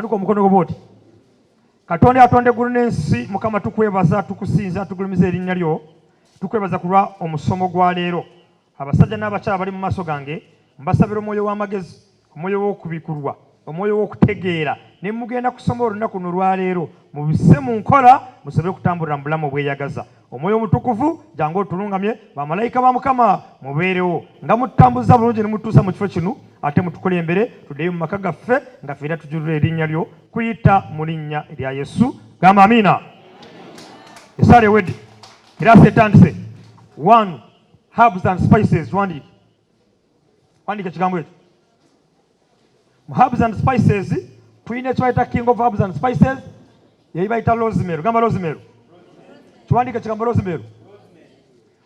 Tandika omukono gwo bw'oti. Katonda atonde eggulu n'ensi, Mukama tukwebaza, tukusinza, tugulumiza erinnya lyo. Tukwebaza kulwa omusomo gwa leero. Abasajja n'abakyala bali mu maaso gange, mbasabira omwoyo w'amagezi, omwoyo w'okubikulwa, omwoyo w'okutegeera, ne mugenda kusoma olunaku luno lwa leero, mubisse mu nkola, musobole kutambulira mu bulamu obweyagaza. Omwoyo omutukuvu jangu otulungamye, bamalayika ba Mukama mubeerewo nga mutambuza bulungi ne mutuusa mu kifo kino, ate mutukole embere tuddeyo mu maka gaffe nga ffeera tujulira erinnya lyo kuyita mu linnya erya Yesu. Gamba amiina. Esaala ewedde kirasa etandise. 1 Herbs and spices. Wandika ekigambo ekyo. Mu herbs and spices tulina ekibayita king of herbs and spices, yeyi bayita rosemary. Gamba rosemary. Kiwandika ekigambo rosemary.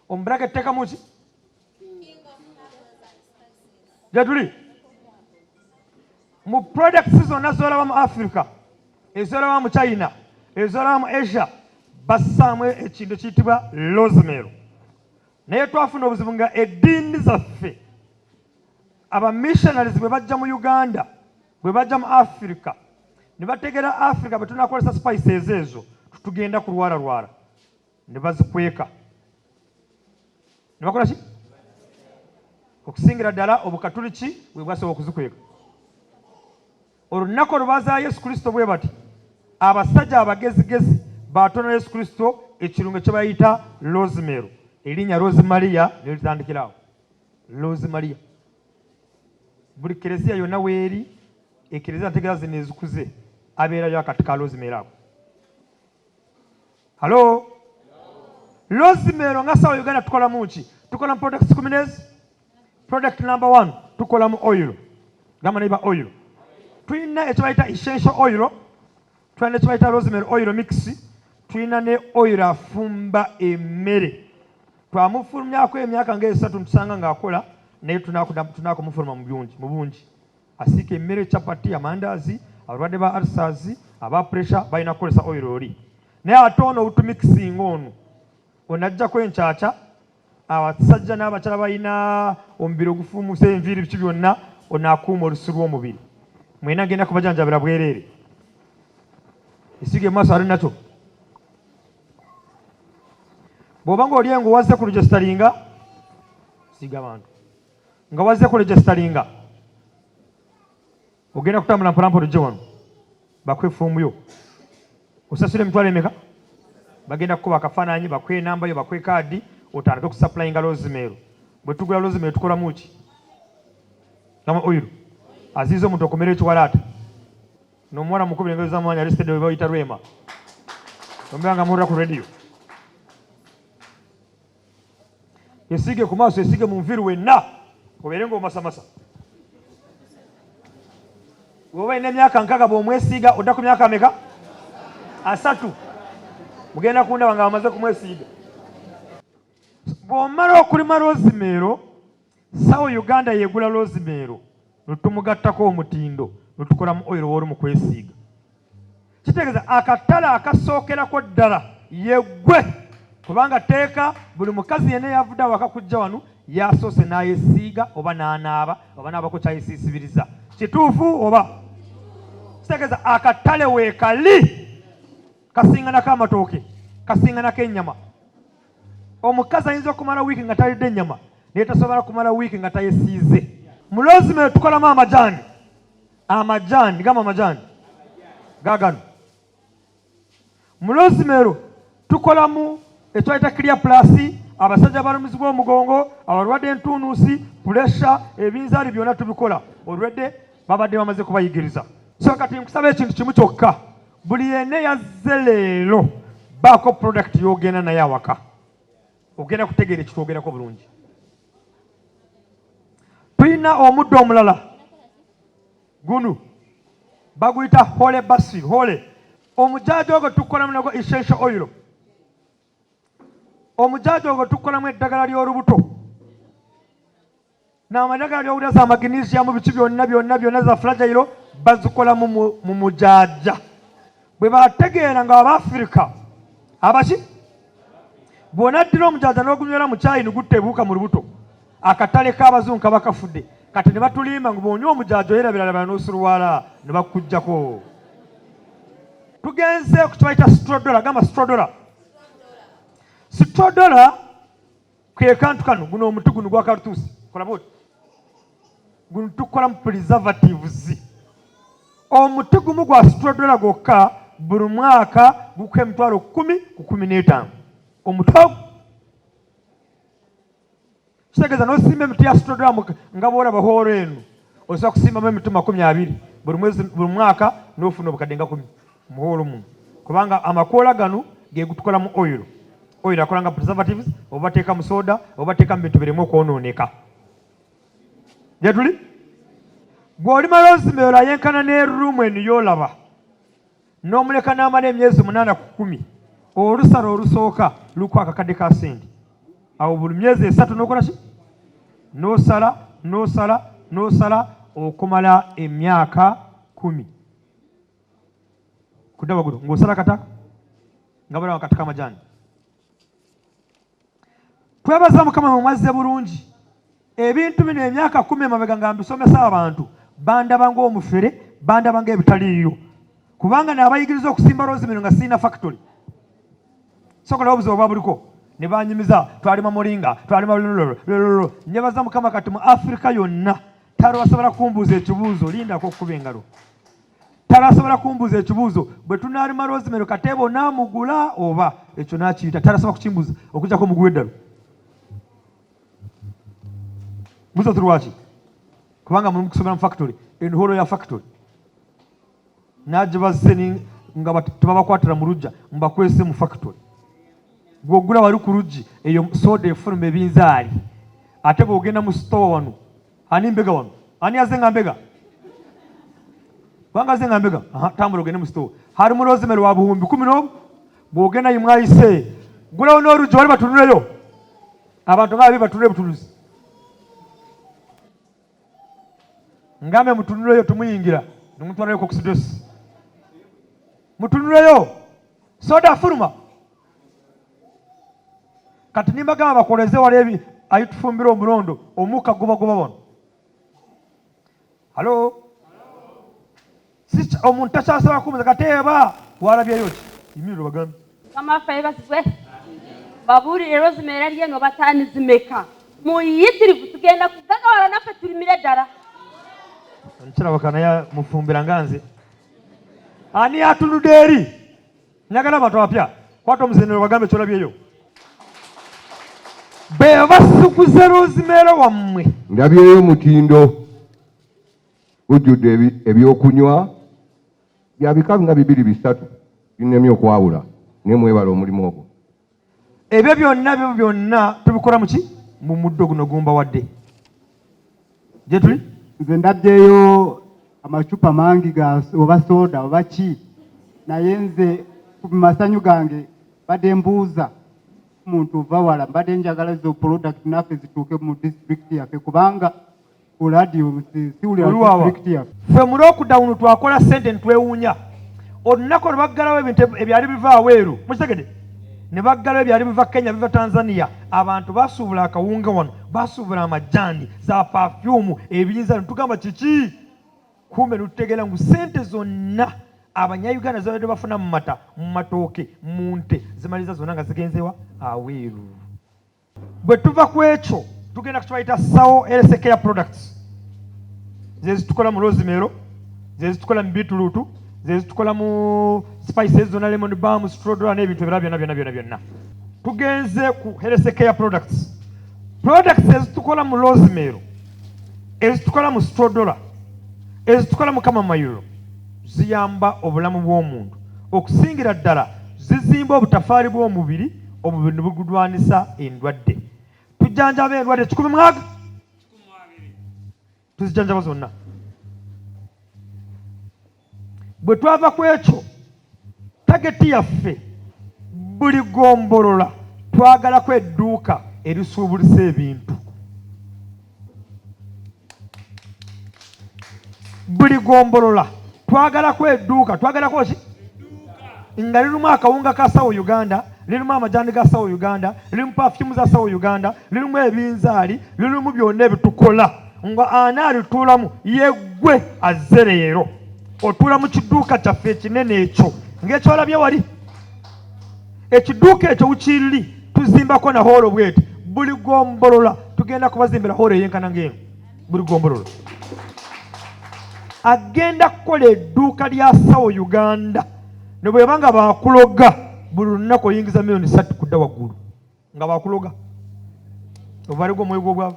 Ombraga etteekamu ki? Gyetuli mu products zonna z'olaba mu Africa, ez'olaba mu China, ez'olaba mu Asia, bassaamu ekintu ekiyitibwa rosemary. Naye twafuna obuzibu nga eddiini zaffe abamissionaries bwe bajja mu Uganda, bwe bajja mu Africa, ne bategeera Africa bwe tunakozesa spices ezo tutugenda kulwaralwala, ne bazikweka. Ne bakola ki? Okusingira ddala Obukatuliki bwe bwasobola okuzikweka. Olunaku olubaaza Yesu Kristo bwe bati, abasajja abagezigezi baatona Yesu Kristo ekirungo kye bayita rosemary. Erinnya Rosemaria ne litandikirawo. Rosemaria. Buli kereziya yonna weeri, ekereziya ntegeera zino ezikuze, abeerayo akati ka rosemary ako. Halo? Rosemary nga sawa Uganda tukolamu ki? Tukola mu products 10. Product number 1 tukola mu oil. Gamba neighbor oil. Tulina ekibayita essential oil, tulina ekibayita rosemary oil mix, tulina ne oil afumba emmere. Twamufulumyako emyaka ng'esatu tusanga ng'akola, naye tunakumufuluma mu bungi. Asiika emmere, chapati, amandaazi, abalwadde ba ulcers, aba pressure balina kukozesa oil oli. Naye ate ono obutumikisinga ono onajjako enkyakya, abasajja n'abakyala balina omubiri ogufuumuusa enviiri biki byonna, onaakuuma olusu lw'omubiri. Mwena genda kubajanjabira bwereere. Esiga emaaso ali nakyo. Bw'oba ng'oli ngo wazze ku registeringa, siga abantu nga wazze ku registeringa, ogenda kutambula mpolampola ojje wano bakwe foomu yo, osasula emitwalo emeka, bagenda kukuba akafaananyi, bakwe enamba yo, bakwe kaadi, otandike okusupplyinga rosemary. Bwe tugula rosemary tukolamu ki? Gama oil aziiza omuntu okumera ekiwalaata, n'omuwala mukubira engero z'amaanyi alisitedde we bayita Rwema, ombeera nga muwulira ku radio. Esige ku maaso, esige mu nviiri wenna, obeere ng'omasamasa. Bw'oba olina emyaka 6 bw'omwesiiga odda ku myaka ameka? 3. Mugenda kundaba nga bamaze kumwesiiga. Bw'omala okulima rosemary, sawa Uganda yeegula rosemary, netumugattako omutindo, netukolamu oil w'oli mu kwesiiga. Kitegeeza akatale akasookerako ddala yeggwe, kubanga teeka buli mukazi yenna yavudde awaka kujja wano yasoose n'ayesiiga oba n'anaaba oba n'abako kyayisiisibiriza. Kituufu oba? Kitegeeza akatale weekali kasinganako amatooke, kasinganako ennyama. Omukazi ayinza okumala wiiki nga talidde ennyama, naye tasobola kumala wiiki nga tayesiize. Mu rosemary tukolamu amajaani. Amajaani, gamba amajaani gaagano. Mu rosemary tukolamu ekitwayita clear plus, abasajja abalumizibwa omugongo, abalwadde entuunuusi, puresha, ebinzaali byonna tubikola. Olwedde babadde bamaze kubayigiriza. So kati nkusaba ekintu kimu kyokka, buli yenna yazze leero baako product y'ogenda naye awaka, ogenda kutegeera ekitwogerako bulungi. Tulina omuddo omulala gunu baguyita hole basil. Hole omujaaji ogwo tukolamu nagwo essential oil. Omujaaji ogwo tukolamu eddagala ly'olubuto, n'amadagala ly'owulira za magnesium, biki byonna za fragile bazikolamu mu mujaaja. Bwe bategeera nga Abafirika abaki bw'onaddira omujaaja n'ogunywera mu caayi ne gutta ebuuka mu lubuto, akatale k'abazungu kaba kafudde. Kati ne batulimba ngu bw'onywa omujaaja oyerabiralabira n'osulwala ne bakuggyako. tugenze ku kibayita strodola. Gamba strodola. Strodola ke kantu kano guno omuti guno gwa kalutuusi kola bwoti guno tukola mu preservatives. Omuti gumu gwa strodola gwokka buli mwaka gukwa emitwalo 10 ku 15. Omuti ogwo kitegeeza n'osimba emiti ya strodola nga bw'olaba hoolo eno osobola kusimbamu emiti 20 buli mwaka n'ofuna obukadde nga 10 mu hoolo muno, kubanga amakoola gano ge gutukolamu oil. Oil akola nga preservatives, oba teeka mu soda oba teeka mu bintu biremu okwonooneka. Gye tuli bw'olima rosemary ayenkana n'eruumu eno y'olaba n'omuleka n'amala emyezi 8 ku 10, olusala olusooka lukwa akakadde ka sente. Awo buli myezi 3 n'okola ki? N'osala okumala emyaka 10. Kudaba guno ng'osala kataka nga balawa kataka amajaani. Twebaza Mukama mumazze bulungi. Ebintu bino emyaka 10 emabega nga mbisomesa abantu bandaba ng'omufere, bandaba ng'ebitaliiyo, kubanga n'abayigiriza okusimba rosemary nga sirina factory. Sokola obuzibu obwa buliko ne banyumiza, twalima mulinga, twalima lulolo. Nyebaza Mukama kati mu Afrika yonna tarasobola kumbuuza ekibuuzo, lindako okukuba engalo. Tarasobola kumbuuza ekibuuzo bwe tunaalima rosemary Katebo naamugula oba ekyo n'akiyita, tarasobola kukimbuuza okujjako omuguwa eddalo. Muzo tulwaki? Kubanga mulimu kusomera mu factory, enholo ya factory. N'agibazze nga tebabakwatira mu lujja mbakwese mu factory. Gw'ogula wali ku luggi eyo soda efuluma ebinzaali. Ate bw'ogenda mu store wano, ani mbega wano? Ani azenga mbega? Kubanga azenga mbega? Tambula ogende mu store. Hari mu rosemary wa buhumbi 10 bw'ogenda yimwayise. Gulawo n'oluggi wali batunuleyo. Abantu nga babi batunule butunuzi. Ngambe mutunuleyo tumuyingira. Nimutwalayo koksidesi. Mutunuleyo. Soda fuluma. Kati nimbagamba bakoleze wali ayitufumbira omulondo omuka guba wano. Halo? Sicha omuntu takyasaba kumuza Kateeba walabyeyo ki? Imiro bagambe. Kama faiba sizwe. Baburi rosemary aliye no batani zimeka. Muyitirivu tugenda kugaga wala nafe tulimire ddala. Nchira wakana ya mufumbira nganze. Ani atunudde eri? Nyagala abantu abapya. Kwata omuzenero bagambe kyolabyeyo. Bwe basukuze rosemary wammwe. Ndabyeyo mutindo. Ujjudde ebyokunywa bya bika nga 2-3 binemye okwawula ne mwebala omulimu ogwo. Ebyo byonna tubikola mu ki? Mu muddo guno gumba wadde. Gye tuli? Nze ndabyeyo amacupa mangi ga oba soda oba ki, naye nze ku masanyu gange badde mbuuza omuntu ova wala mbadde njagala zo product naffe zituuke mu district yaffe kubanga ku radio siwulira district yaffe. Ffe mu lockdown twakola sente ntwewuunya. Olunaku lwe baggalawo ebintu ebyali biva aweeru mukitegedde ne baggalawo ebyali biva Kenya biva Tanzania, abantu basuubula akawunga wano, basuubula amajaani, za perfume, ebiyinza ntugamba kiki? Kumbe nutegeera ngu sente zonna Abanyayuganda zabadde bafuna mu mata, mu matooke, mu nte zimaliza zonna nga zigenzewa aweeru. Bwe tuva ku ekyo tugenda kukibayita sawo healthcare products. Ze zitukola mu rosemary, ze zitukola mu beetroot, ze zitukola mu spices zonna, lemon balm, strodola n'ebintu ebirala byonna. Tugenze ku healthcare products. Products ezitukola mu rosemary, ezitukola mu strodola, ezitukola mu chamomile ziyamba obulamu bw'omuntu. Okusingira ddala zizimba obutafaali bw'omubiri, omubiri ne bugudwanisa endwadde. Tujjanjaba endwadde 100 tuzijjanjaba zonna. Bwe twava ku ekyo tageti yaffe buli gombolola twagalako edduuka erisuubulisa ebintu. Buli gombolola twagalako edduuka, twagalako ki? Nga lirimu akawunga ka sawo Uganda, lirimu amajaani ga sawo Uganda, lirimu perfume za sawo Uganda, lirimu ebinzaali, lirimu byonna ebitukola. Nga ani alituulamu yeggwe azze leero. Otuula mu kiduuka kyaffe ekinene ekyo ng'ekyolabye wali ekiduuka ekyo wukiriri tuzimbako na hoolo bweti buli gombolola tugenda kubazimbira hoolo eyenkana ng'eno buli gombolola agenda kukola edduuka lya sawo Uganda ne bweba nga bakuloga buli lunaku oyingiza miliyoni 3 kudda waggulu nga bakuloga ovaligwa omwoyo gw'obwavu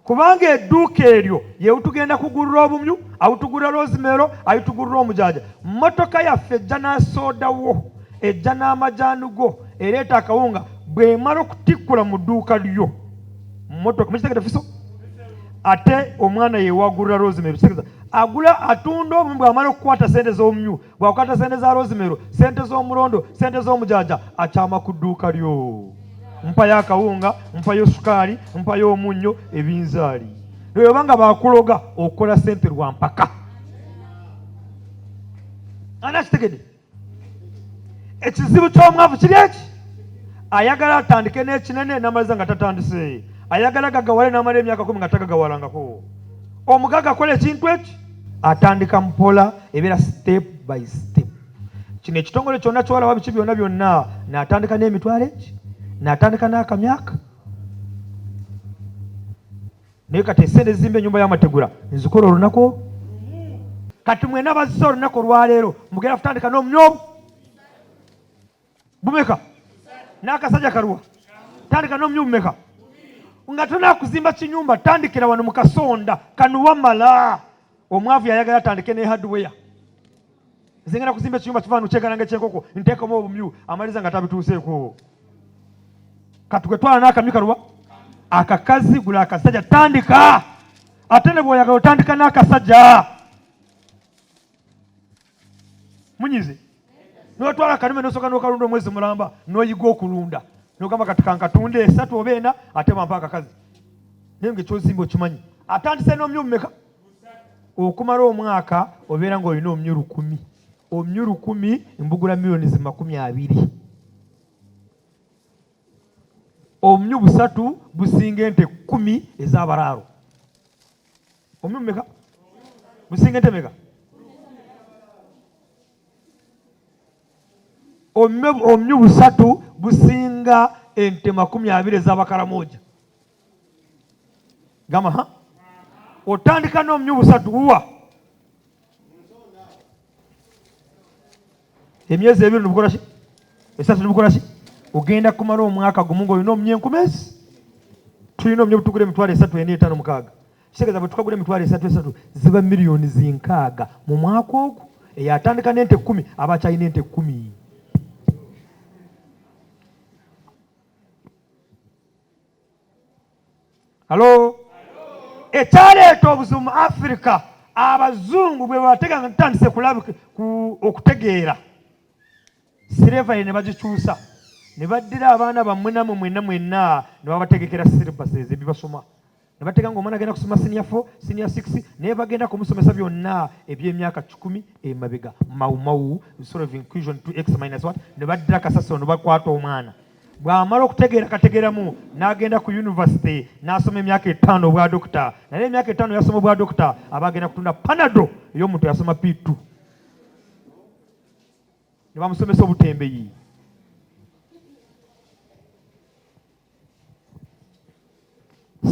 kubanga edduuka eryo yewutugenda kugulira obumyu awutugulira rosemero ayitugulira omujaja mmotoka yaffe ejja n'asoodawo ejja n'amajaani go ereeta akawunga bw'emala okutikkula mu dduuka lyo mmotoka mukitegete fiso ate omwana yewagulira rosemero kitegeza agula atunda obumyu bw'amala okukwata sente z'omumyu bwakwata sente za rosemero sente z'omulondo sente z'omujaja akyama ku dduuka lyo mpayo akawunga mpayo sukaali mpayo omunnyo ebinzaali nebanga bakuloga okukola sente lwampaka anakitegedde ekizibu ky'omwavu kiri eki ayagala atandike n'ekinene n'amaliza nga tatandise ayagala gagawale n'amala emyaka 10 nga tagagawalangako omugaga akola ekintu eki atandika mpola ebeera step by step kino ekitongole kyonna kyolaba biki byonna byonna n'atandika n'emitwalo eki n'atandika n'akamyaka naye kati esente zimba ennyumba y'amategula nzikola olunaku kati mwena bazisa olunaku olwaleero mugenda kutandika n'omumyobo bumeka n'akasajja kaluwa tandika n'omumyu bumeka nga tonakuzimba kinyumba tandikira wano mu kasonda kanuwamala omwavu yayagala atandike ne hardware zingenda kuzimba ekinyumba kivaanu kyegalanga ekyenkoko nteekamu obumyu amaliza nga tabituuseeko katugwe twala n'akamyu kaluwa akakazi gula akasajja tandika ate ne bw'oyagala otandika n'akasajja munyize n'otwala akanume n'osooka n'okalunda omwezi mulamba n'oyiga okulunda n'ogamba kati kankatunda 3 oba 4 ate bampa akakazi naye ng'ekyozimba okimanyi atandise n'omumyu mumeka okumala omwaka obeera ng'olina omumyu 100 omumyu 100 mbugula miliyoni 20 omumyu 3 businga ente 10 ez'abalaalo omumyu mumeka businga ente meka omumyu 3 businga ente 20 ez'abakalamoja gama otandika n'omumyu 3 wuwa emyezi 2 nibukola ki 3 nibukola ki ogenda kumala omwaka gumu ng'olina omumyu 10,000 tulina omumyu butugula emitwalo 3,4,5,6 kitegeeza bwe tukagula emitwalo 3 ziba miliyoni 6 mu mwaka ogwo eyatandika n'ente 10 aba akyalina ente 10 halo ekyaleeta obuzibu mu Africa abazungu bwe batega nga ntandise okutegeera silevale ne bagikyusa ne baddira abaana bammwe namwe mwenna ne babategekera syllabuses ebibasoma ne batega ng'omwana agenda kusoma senior 4 senior 6 naye bagenda kumusomesa byonna eby'emyaka 10 emabega mawumawu sort of inclusion 2x-1 ne baddira kasasiro ne bakwata omwana bw'amala okutegeera kategeeramu n'agenda ku university n'asoma emyaka 5 obwa dokita naye emyaka 5 yasoma obwa dokita aba agenda kutunda panado ey'omuntu yasoma P2 ne bamusomesa obutembeyi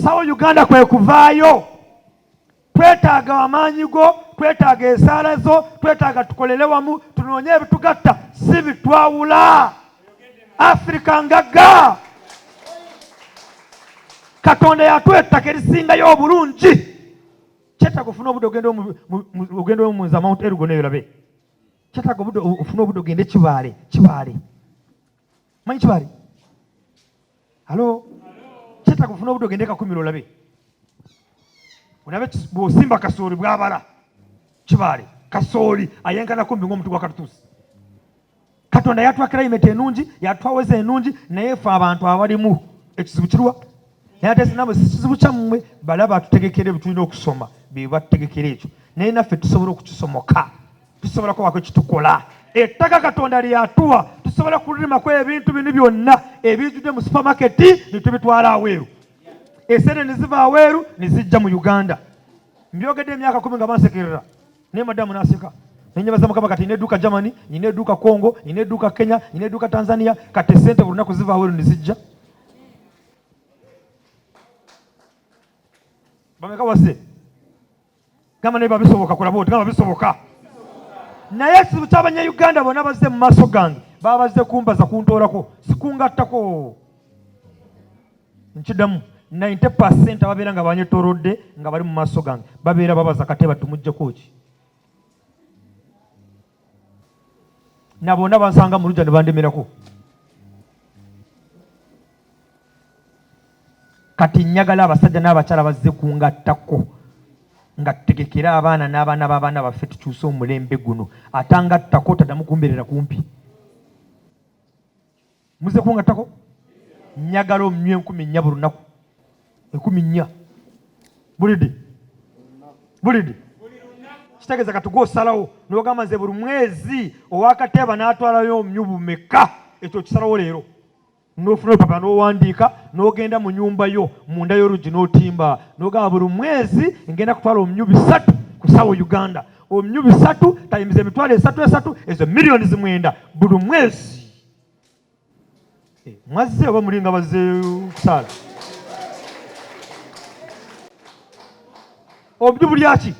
sawo Uganda kwe kuvaayo twetaaga amaanyi go twetaaga esaala zo twetaaga tukolere wamu tunoonye ebitugatta si bitwawula Africa ngagga Katonda yatwettaka erisingayo obulungi kyetaaga ofuna obudde ogenda omuza Mount Elgon erabe kyetaaga obudde ofuna obudde ogende Kibaale manyi Kibaale halo kyetaaga ofuna obudde ogende Kakumiro olabe olabe bw'osimba kasooli bw'abala Kibaale kasooli ayenkana kumbi ng'omutu gwa katutuusi Katonda yatwakira imete enungi yatwaweza enungi naye ffe abantu abalimu ekizibu kirwa naye ate sinabwe sikizibu kyammwe balaba atutegekere bitulina okusoma be batutegekera ekyo naye naffe tusobola okukisomoka tusobola kubaako ekitukola ettaka Katonda lyatuwa tusobola kulimaku ebintu bino byonna ebijjudde mu supamaketi ne tubitwala aweeru esente ne ziva aweeru ne zijja mu Uganda mbyogedde emyaka 10 nga bansekerera naye madamu n'aseka nenyebaza mukama kati nina edduuka Germany, nina edduuka Congo, nina edduuka Kenya, nina edduuka Tanzania, kati sente buli lunaku ziva aweeru nizijja. Bameka wase gamba naye babisoboka kulaba oti gamba bisoboka. Naye ekizibu ky'Abanyayuganda bonna bazze mu maaso gange baba bazze kumbaza kuntoolako sikungattako. Nkiddamu 90% ababeera nga banyetoolodde nga bali mu maaso gange babeera babaza Kateba tumuggyeko ki. Na bonna bansanga mu lujja ne bandemerako. Kati njagala abasajja n'abakyala bazze kungattako nga tutegekera abaana n'abaana b'abaana baffe tukyuse omulembe guno. Atangattako taddamu kumbeerera kumpi. Muzze kungattako? Njagala omunywe 14 buli lunaku. 14 bulidi. Kitegeeza kati gw'osalawo n'ogamba nze buli mwezi owa Kateba n'atwalayo omunyubu meka, ekyo kisalawo leero. N'ofuna olupapula n'owandiika n'ogenda mu nnyumba yo munda y'oluggi n'otimba n'ogamba buli mwezi ngenda kutwala omunyubi 3 ku ssaawa Uganda. Omunyubi 3 tayimiza emitwalo 3 ezo miliyoni 9 buli mwezi. Mwazze oba mulinga bazze kusaala? Obujubu lyaki?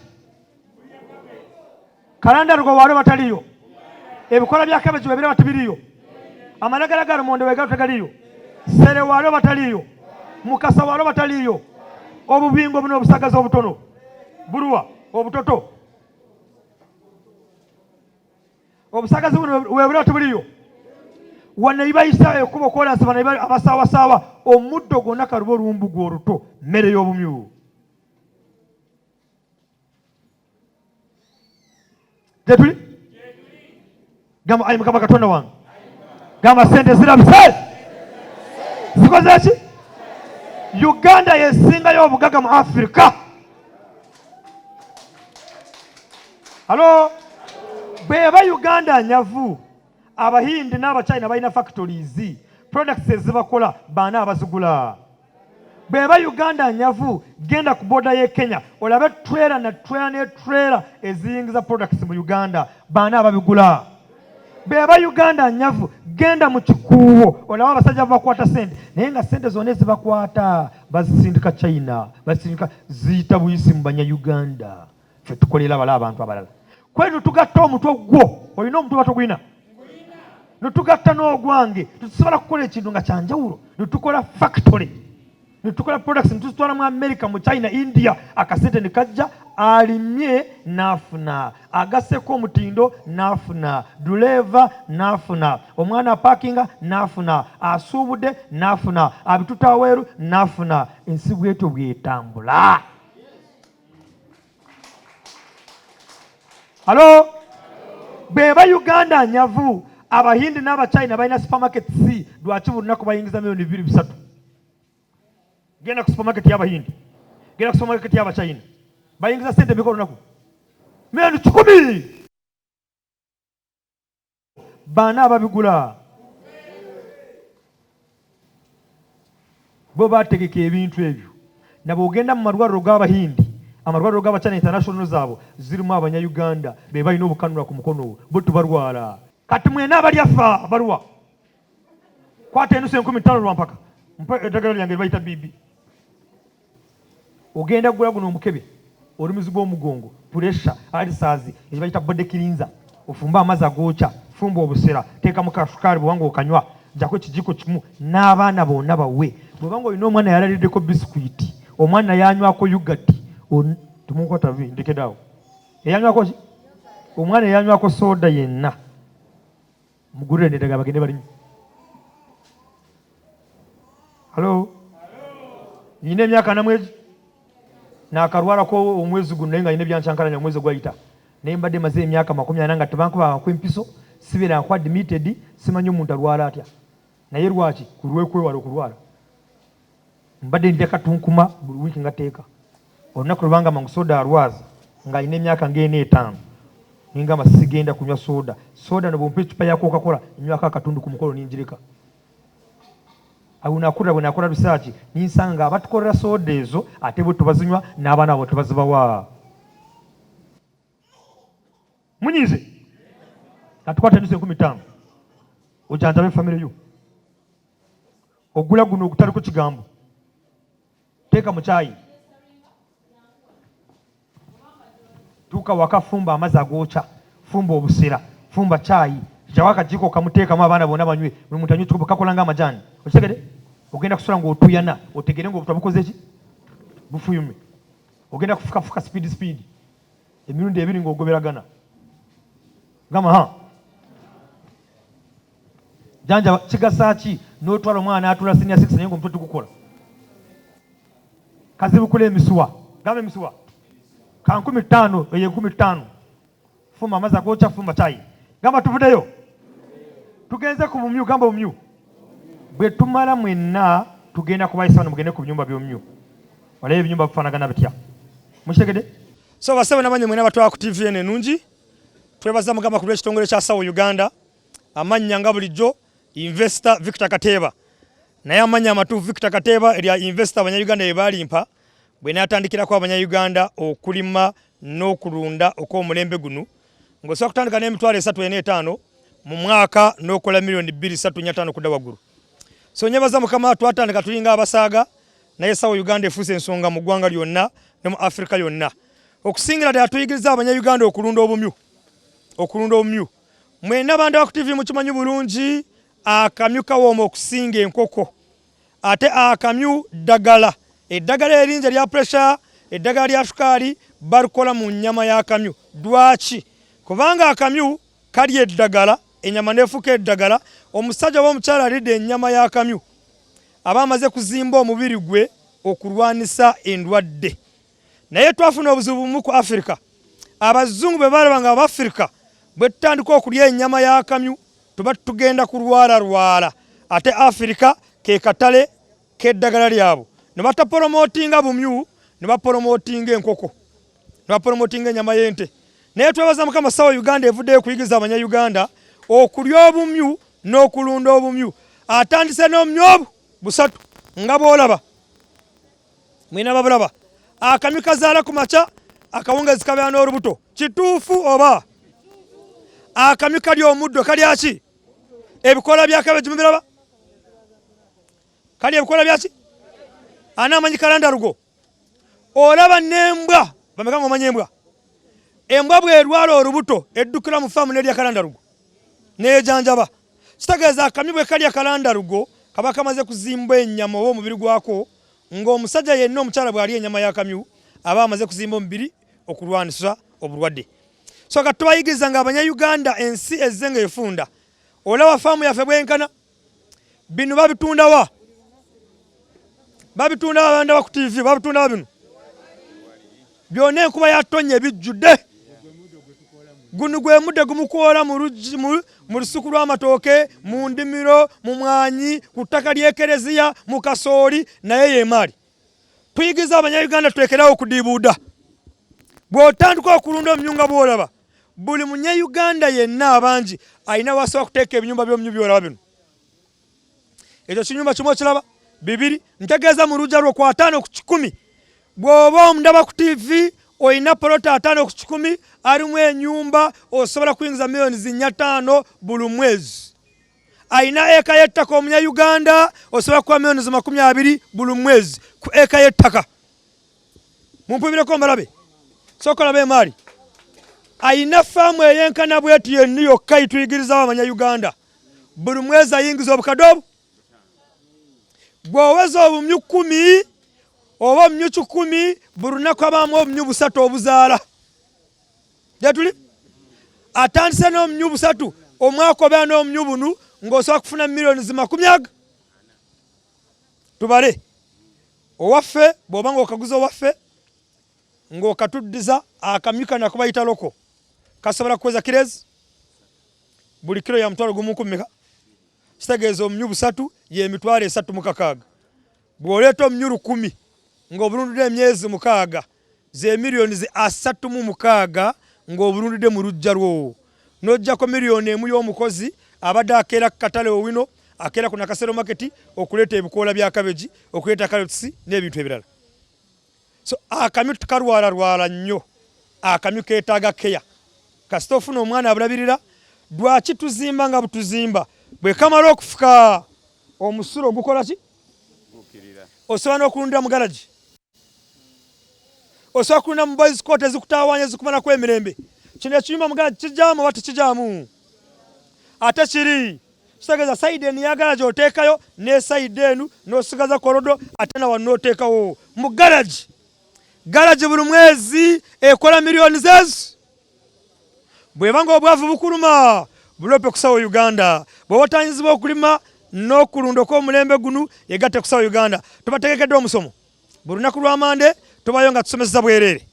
Kalandalugo waalo bataliyo. Ebikola bya kabeji webira batibiriyo. Amanagalagala monde wegalo tegaliyo. Sere waalo bataliyo. Mukasa waalo bataliyo. Obubingo buno obusagaza obutono. Bulwa obutoto. Obusagazi buno webira batibiriyo. Wana ibayisa ekubo kola nsaba na abasawa omuddo gonna kalubo olumbugu oluto mmere y'obumyu. Jetuli? Gamba ayi mukama Katonda wange. Gamba sente zirabise. Zikoze ki? Uganda yesingayo obugaga mu Africa. Halo? Beba Uganda nyavu. Abahindi n'Abachina balina factories. Products ezibakola baana abazigula. Beba Uganda nyavu genda ku border ye Kenya. Olabe trailer eziyingiza products mu Uganda baana ababigula. Beba Uganda nyavu genda mu kikuubo olaba abasajja bakwata sente naye nga sente zonna ezibakwata bazisindika China bazisindika ziyita buyisi mu Banyayuganda. Ffe tukolera bala abantu abalala. Kwetu tugatta omutwe gwo olina omutwe batugwina netugatta n'ogwange tusobola kukola ekintu nga kyanjawulo netukola factory netukola products netuzitwala mu America mu China India akasente nekajja alimye nafuna agaseko omutindo nafuna duleva nafuna omwana parkinga nafuna asuubude nafuna abitutaweeru nafuna ensi bwetyo bwetambula. Halo? Beba Uganda nyavu Abahindi n'Abachina balina supermarkets lwaki buli lunaku bayingiza miliyoni 2-3. Genda ku supermarket y'Abahindi, genda ku supermarket y'Abachina bayingiza sente biko lunaku miliyoni 10. Baana ababigula bo bategeka ebintu ebyo. Nabo ogenda mu malwaliro g'Abahindi, amalwaliro g'Abachina international zaabo zirimu Abanyayuganda be balina obukanula ku mukono bo tubalwala. Kati mwena abalyafa abalwa kwata enusu 15 lwampaka mpa eddagala lyange bayita bibi. Ogenda gula guno omukebe olumizi gw'omugongo pressure alisazi ekibayita body cleanser ofumba amazzi agokya fumba obusera teeka mu kasukali bwanga okanywa jako ekijiko kimu n'abaana bonna bawe. Bwebanga olina omwana yalaliddeko bisikuiti omwana yanywako yugati tumukwata ndekedaawo eyanywako ki omwana eyanywako soda yenna mugurire neddagala bagende balimu. Halo? Nina emyaka na mwezi n'akalwalako omwezi guno naye nga nina ebyankyankalanya omwezi gwayita naye mbadde maze emyaka 40 nga tebankuba kwempiso sibeera nku admitted simanyi omuntu alwala atya naye lwaki kulwekwewala okulwala mbadde ndya katunkuma buli wiiki nga teeka olunaku lubanga mangu soda alwaza nga alina emyaka nga 45 ningamba sigenda kunywa soda nobompa ecupa ya Coca-Cola nywako akatundu ku mukolo ninjireka. Abunakurira bwe nakola research ninsanga abatukolera soda ezo ate bo tubazinywa n'abaana abo tubazibawa. munyize katukwata endisi 15 ojanjabe famire yo ogula guno ogutali ku kigambo teeka mu kyayi tuuka waka fumba amazzi agoocha fumba obusera fumba kyayi jawa akajiko okamuteekamu abaana bonna banywe buli muntu anywe kikopo kakola ng'amajaani okitegede ogenda kusula ng'otuyana otegere ng'obutwa bukoze ki bufuyume ogenda kufukafuka speed emirundi 2 ng'ogoberagana gama janja kigasa ki n'otwala omwana atula senior 6 naye ng'omutwe tugukola kazibukula emisuwa gamba emisuwa ka 15 eyo 15 fumba amazzi agoocha fumba kyayi gamba tuvuddeyo tugenze ku bumyu gamba omumyu bwe tumala mwenna tugenda kubayisa bano mugende ku binyumba by'omumyu walayo ebinyumba bifaanagana bitya mukitegede so basebe nabanye mwena batwala ku TV eno enungi twebaza mugamba ku lw'ekitongole kya Sawo Uganda amannya nga bulijjo investor Victor Kateeba naye amanya amatuufu Victor Kateeba erya investor abanyayuganda bye balimpa bwe n'atandikirako abanyayuganda okulima n'okulunda okw'omulembe guno ng'osobola kutandika n'emitwalo 3.45 mu mwaka n'okola milioni 2.345 kudda waggulu so nyebaza mukama twatandika tulinga abasaaga naye Sawo Uganda efuuse ensonga mu ggwanga lyonna ne mu Afrika yonna okusingira ddala tuyigiriza abanyayuganda okulunda obumyu mwena bantu ba ku TV mukimanyi bulungi akamyu kawooma okusinga enkoko ate akamyu ddagala eddagala eringi erya pressure eddagala lya sukaali balukola mu nnyama y'akamyu lwaki kubanga akamyu kalya eddagala ennyama neefuuka eddagala omusajja oba omukyala alidde ennyama y'akamyu aba amaze kuzimba omubiri gwe okulwanisa endwadde naye twafuna obuzibu bumu ku Afrika abazungu bwe balaba nga Abafrika bwe tutandika okulya ennyama y'akamyu tuba tugenda kulwala ate Afrika ke katale k'eddagala lyabo ne bataporomotinga bumyu ne baporomotinga enkoko ne baporomotinga ennyama y'ente naye twebaza mukama Sawo Uganda evuddeyo kuyigiriza abanyayuganda okulya obumyu n'okulunda obumyu atandise n'omumyu obu busatu nga bw'olaba mwina babulaba akamyu kazaala ku makya akawungezi kabeera n'olubuto kituufu oba akamyu kalya omuddo kalya ki ebikola bya kabeji mubiraba kalya ebikola bya ki anaamanyi kalandalugo olaba n'embwa bameka ng'omanya embwa bw'erwala olubuto eddukira mu faamu n'erya kalandalugo n'ejanjaba kitegeeza akamyu bwe kalya kalandalugo kaba kamaze kuzimba ennyama oba omubiri gwako ng'omusajja yenna omukyala bw'alya ennyama y'akamyu aba amaze kuzimba omubiri okulwanisa obulwadde so kati tubayigiriza ng'abanyayuganda ensi ezze ng'efunda olaba faamu yaffe bwenkana bino babitundawa abanda ba ku TV babitundawa bino byonna enkuba yatonnya ebijjudde guno gwe mudde gumukoola mu lusuku lw'amatooke mu ndimiro mu mwanyi ku ttaka ly'ekereziya mu kasooli naye yeemaali tuyigiriza abanyayuganda tulekerawo okudiibuuda bw'otandika okulunda omumyu nga bw'olaba buli munyayuganda yenna abangi alina wasobola kuteeka ebinyumba by'omumyu by'olaba bino ekyo kinyumba kimu okiraba 2 ntegeeza mu lujja lwo ku 5 ku 10 bw'oba omundaba ku TV olina polota 5 ku 10 alimu ennyumba osobola kuyingiza milioni 4 buli mwezi alina eka y'ettaka omunyayuganda osobola kuba milioni 20 buli mwezi ku eka y'ettaka mumpubireko mbalabe sokola b'emaali alina faamu eyenkana bweti yenni yokka yituyigirizawo abanyayuganda buli mwezi ayingiza obukadde obu bw'oweza obumyu 10 oba obumyu 10 buli lunaku abaamu obumyu 3 obuzaala gyetuli atandise n'obumyu 3 omwaka obeera n'obumyu bunu ng'osobola kufuna milioni 40 tubale owaffe bw'oba ng'okaguza owaffe ng'okatuddiza akamyu kana kubayita loko kasobola kuweza kirezi buli kilo ya mutwalo gumu kumeka kitegeeza omumyu 3 ye mitwalo 3 bw'oleeta omumyu 10 ng'obulundudde emyezi 6 ze milioni 36 ng'obulundudde mu lujja lwo n'ojjako milioni 1 y'omukozi abadde akeera ku katale owino akeera ku nakasero market okuleeta ebikoola bya kabeji okuleeta karotisi n'ebintu ebirala so akamyu tukalwala nnyo akamyu keetaaga keya kasita ofuna omwana abulabirira lwaki tuzimba nga butuzimba bwe kamala okufuka omusulo ogukola ki osobola n'okulundira mu garagi osobola kulunda mu boys court ezikutawaanya ezikumalako emirembe kino ekiyumba mu garagi kijaamu oba tekijaamu ate kiri kitegeeza sayidi eno ya garagi oteekayo ne sayidi enu n'osigaza korodo ate nawa n'oteekawo mu garagi garagi buli mwezi ekola miliyoni zeezi bwebanga obwavu bukuluma bulope kusawo Uganda bw'oba otanyizibwa okulima n'okulunda okw'omulembe gunu yegatte kusawo Uganda tubategekedde omusomo buli lunaku lw'amande tubayo nga tusomesa bwerere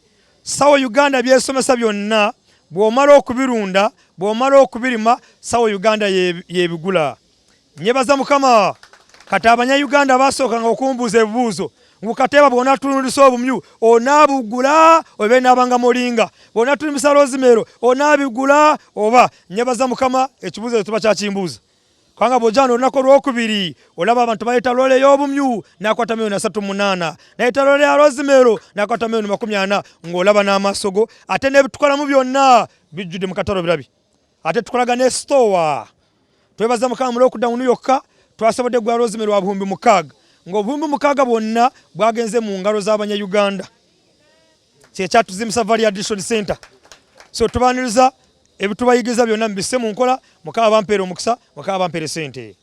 sawo Uganda byesomesa byonna bw'omala okubirunda bw'omala okubirima sawo Uganda yebigula nyebaza mukama kati abanyayuganda basookanga okumbuuza ebibuuzo ngukateeba bw'onaatulundisa obumyu onaabugula obe naabanga molinga bw'onaatulimisa rosemero onaabigula oba nyebaza mukama ekibuuzo tuba kyakimbuuza kubanga bw'ojjana olunaku olwokubiri olaba abantu baleeta loole ey'obumyu n'akwata miliyoni 38 naleeta loole ya rosemero n'akwata miliyoni 40 ng'olaba n'amaaso go ate n'ebitukolamu byonna bijjudde mu katalo birabi ate tukolaga ne stowa twebaza mukama mu lockdown yokka twasobodde gwa rosemero wa 6,000 ng'obuhumbi 6,000 bwonna bwagenze mu ngalo z'abanyayuganda kyekyatuzimisa Valley Addition Center so tubaaniriza ebitubayigiriza byonna mbisse mu nkola mukama bampeera omukisa mukama bampeere sente